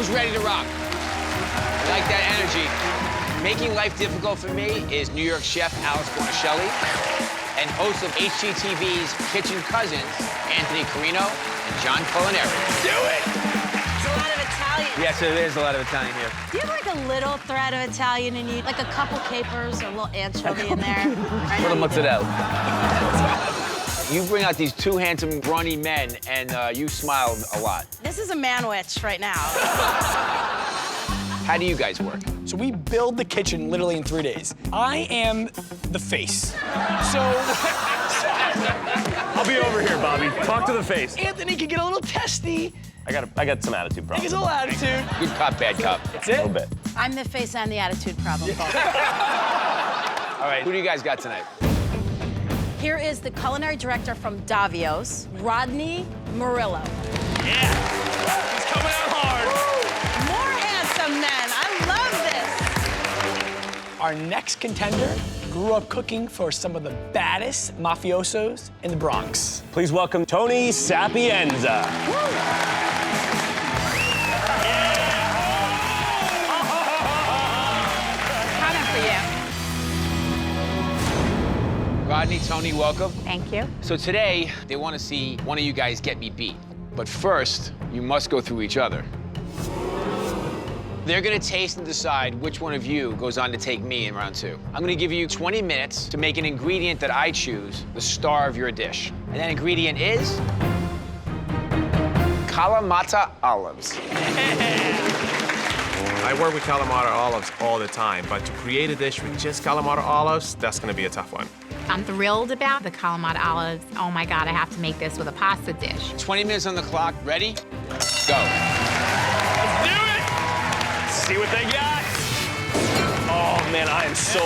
Who's ready to rock? I like that energy. Making life difficult for me is New York chef Alice Bonachelli and host of HGTV's Kitchen Cousins, Anthony Carino and John Culinary. Do it! There's a lot of Italian. Yes, there is a lot of Italian here. Do you have like a little thread of Italian in you? Like a couple capers or a little anchovy in there? Little mozzarella. You bring out these two handsome, brawny men, and you smile a lot. This is a man-witch right now. How do you guys work? So we build the kitchen literally in 3 days. I am the face. So I'll be over here, Bobby. Talk to the face. Anthony can get a little testy. I got some attitude He problems. gets a little attitude. Good cop, bad cop. That's A it. little bit. I'm the face and the attitude problem. All right, who do you guys got tonight? Here is the culinary director from Davio's, Rodney Murillo. Yeah. He's coming out hard. More handsome men. I love this. Our next contender grew up cooking for some of the baddest mafiosos in the Bronx. Please welcome Toni Sapienza. Coming for you. Rodney, Toni, welcome. Thank you. So today, they want to see one of you guys get me beat. But first, you must go through each other. They're gonna taste and decide which one of you goes on to take me in round 2. I'm gonna give you 20 minutes to make an ingredient that I choose the star of your dish. And that ingredient is kalamata olives. I work with kalamata olives all the time, but to create a dish with just kalamata olives, that's gonna be a tough one. I'm thrilled about the kalamata olives. Oh my God, I have to make this with a pasta dish. 20 minutes on the clock. Ready? Go. Let's do it! See what they got. Oh, man, I am so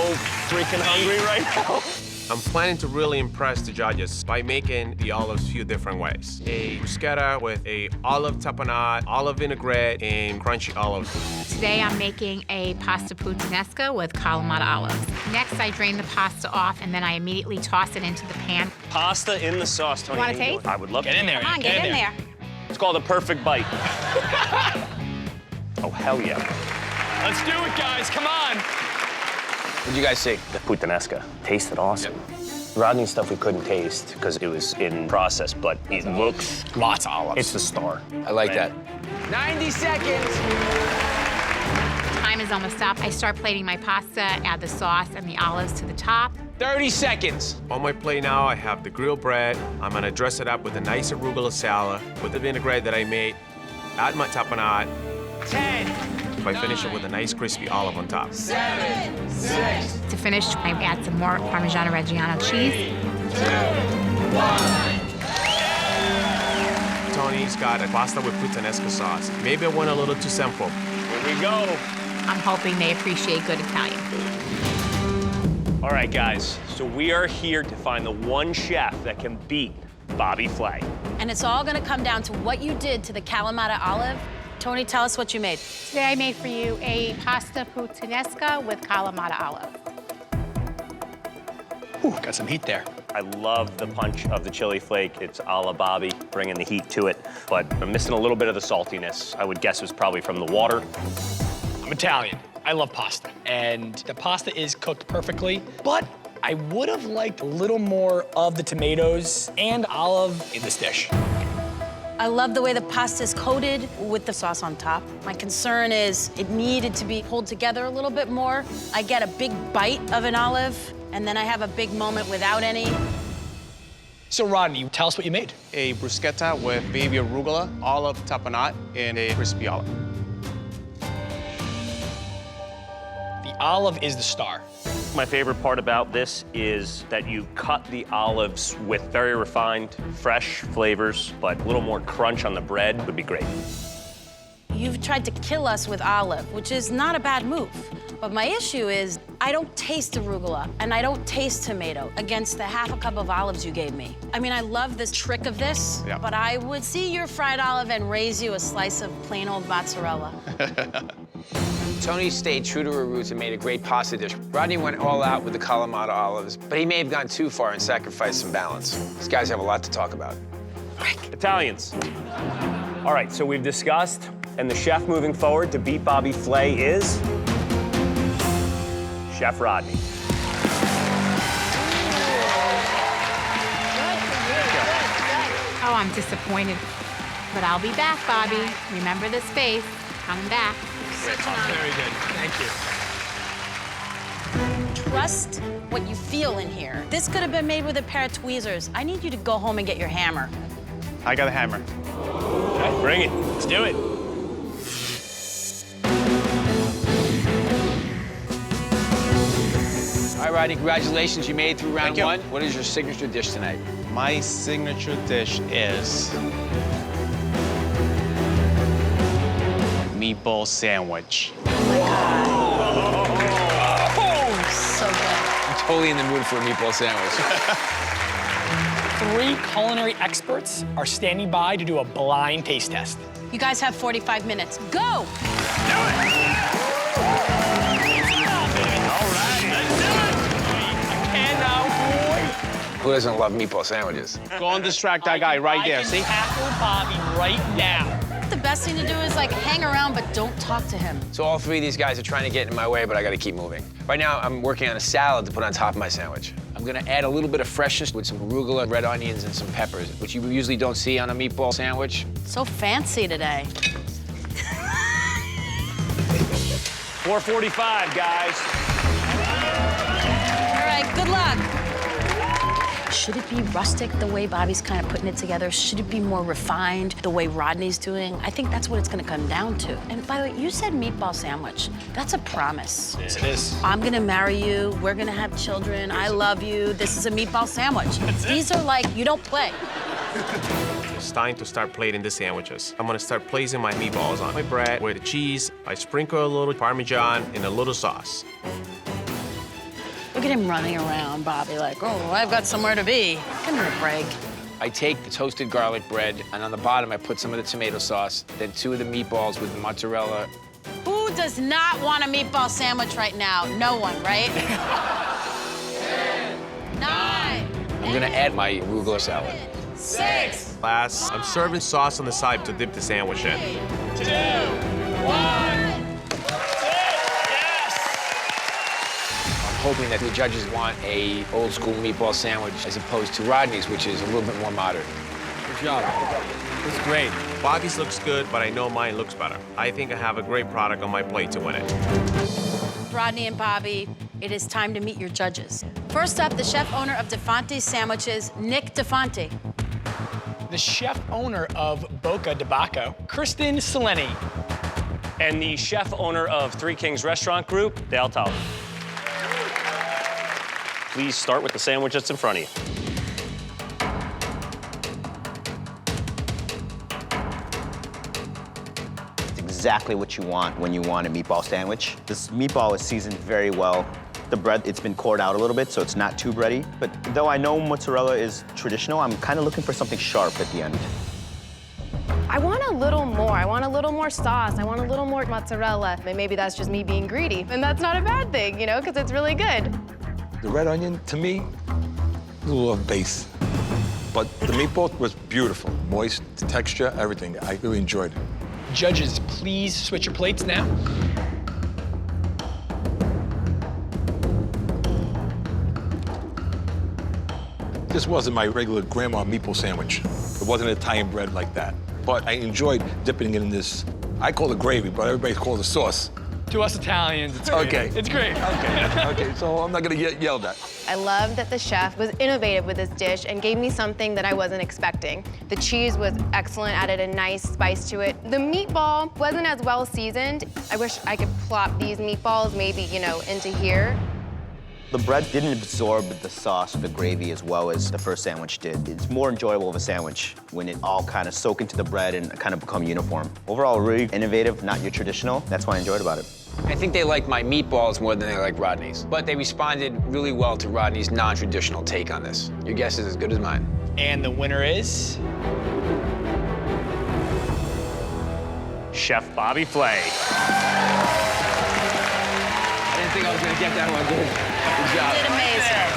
freaking hungry right now. I'm planning to really impress the judges by making the olives a few different ways. A bruschetta with a olive tapenade, olive vinaigrette, and crunchy olives. Today I'm making a pasta puttanesca with kalamata olives. Next, I drain the pasta off and then I immediately toss it into the pan. Pasta in the sauce, Toni. Wanna How you doing? taste? I would love to. Get in there. Come on, get in there. It's called a perfect bite. Oh, hell yeah. Let's do it, guys. Come on. What'd you guys see? The puttanesca tasted awesome. Rodney's stuff we couldn't taste because it was in process, but it looks, Lots of olives. it's the star. I like Right? that. 90 seconds. Time is almost up. I start plating my pasta, add the sauce and the olives to the top. 30 seconds. On my plate now, I have the grilled bread. I'm gonna dress it up with a nice arugula salad with the vinaigrette that I made. Add my tapenade. 10, I finish it with a nice crispy olive on top. 7, 6, To finish, I add some more Parmigiano Reggiano cheese. Tony's got a pasta with puttanesca sauce. Maybe I went a little too simple. Here we go. I'm hoping they appreciate good Italian. All right, guys, so we are here to find the one chef that can beat Bobby Flay. And it's all gonna come down to what you did to the kalamata olive. Toni, tell us what you made. Today I made for you a pasta puttanesca with kalamata olive. Ooh, got some heat there. I love the punch of the chili flake. It's a la Bobby, bringing the heat to it, but I'm missing a little bit of the saltiness. I would guess it was probably from the water. I'm Italian. I love pasta. And the pasta is cooked perfectly, but I would have liked a little more of the tomatoes and olive in this dish. I love the way the pasta is coated with the sauce on top. My concern is it needed to be pulled together a little bit more. I get a big bite of an olive, and then I have a big moment without any. So Rodney, tell us what you made. A bruschetta with baby arugula, olive tapenade, and a crispy olive. The olive is the star. My favorite part about this is that you cut the olives with very refined, fresh flavors, but a little more crunch on the bread would be great. You've tried to kill us with olive, which is not a bad move. But my issue is I don't taste arugula and I don't taste tomato against the half a cup of olives you gave me. I mean, I love this trick of this, Yeah. but I would see your fried olive and raise you a slice of plain old mozzarella. Toni stayed true to her roots and made a great pasta dish. Rodney went all out with the kalamata olives, but he may have gone too far and sacrificed some balance. These guys have a lot to talk about. Italians. All right, so we've discussed And the chef moving forward to Beat Bobby Flay is Chef Rodney. Oh, I'm disappointed. But I'll be back, Bobby. Remember this face. Coming back. Very good. Thank you. Trust what you feel in here. This could have been made with a pair of tweezers. I need you to go home and get your hammer. I got a hammer. Okay, bring it. Let's do it. All right, Rodney, congratulations. You made it through round Thank you. one. What is your signature dish tonight? My signature dish is meatball sandwich. So good. I'm totally in the mood for a meatball sandwich. 3 culinary experts are standing by to do a blind taste test. You guys have 45 minutes. Go! Who doesn't love meatball sandwiches? Go on, distract that guy right there, see? Tackle Bobby right now. The best thing to do is like hang around, but don't talk to him. So all 3 of these guys are trying to get in my way, but I gotta keep moving. Right now, I'm working on a salad to put on top of my sandwich. I'm gonna add a little bit of freshness with some arugula, red onions, and some peppers, which you usually don't see on a meatball sandwich. So fancy today. 4:45, guys. All right, good luck. Should it be rustic the way Bobby's kind of putting it together? Should it be more refined the way Rodney's doing? I think that's what it's gonna come down to. And by the way, you said meatball sandwich. That's a promise. Yes, it is. I'm gonna marry you, we're gonna have children, I love you, this is a meatball sandwich. These are like, you don't play. It's time to start plating the sandwiches. I'm gonna start placing my meatballs on my bread with the cheese. I sprinkle a little Parmesan and a little sauce. Look at him running around, Bobby, like, oh, I've got somewhere to be. Give me a break. I take the toasted garlic bread, and on the bottom, I put some of the tomato sauce, then 2 of the meatballs with mozzarella. Who does not want a meatball sandwich right now? No one, right? 10, 9. I'm gonna add my arugula salad. 6. Last, I'm serving sauce on the side to dip the sandwich in. 2, 1. Hoping that the judges want a old school meatball sandwich as opposed to Rodney's, which is a little bit more modern. Good job. It's great. Bobby's looks good, but I know mine looks better. I think I have a great product on my plate to win it. Rodney and Bobby, it is time to meet your judges. First up, the chef owner of DeFonte's Sandwiches, Nick DeFonte. The chef owner of Boca de Baco, Kristen Seleni. And the chef owner of 3 Kings Restaurant Group, Dale Tal. Please start with the sandwich that's in front of you. It's exactly what you want when you want a meatball sandwich. This meatball is seasoned very well. The bread, it's been cored out a little bit, so it's not too bready. But though I know mozzarella is traditional, I'm kind of looking for something sharp at the end. I want a little more. I want a little more sauce. I want a little more mozzarella. And maybe that's just me being greedy. And that's not a bad thing, you know, because it's really good. The red onion, to me, is a little off base. But the meatball was beautiful. Moist, the texture, everything. I really enjoyed it. Judges, please switch your plates now. This wasn't my regular grandma meatball sandwich. It wasn't Italian bread like that. But I enjoyed dipping it in this, I call it gravy, but everybody calls it sauce. To us Italians, it's great. Okay. It's great. Okay, so I'm not gonna get yelled at. I love that the chef was innovative with this dish and gave me something that I wasn't expecting. The cheese was excellent, added a nice spice to it. The meatball wasn't as well seasoned. I wish I could plop these meatballs maybe, you know, into here. The bread didn't absorb the sauce or the gravy as well as the first sandwich did. It's more enjoyable of a sandwich when it all kind of soak into the bread and kind of become uniform. Overall, really innovative, not your traditional. That's what I enjoyed about it. I think they like my meatballs more than they like Rodney's. But they responded really well to Rodney's non-traditional take on this. Your guess is as good as mine. And the winner is... Chef Bobby Flay. I didn't think I was gonna get that one, dude. Good job. You did amazing.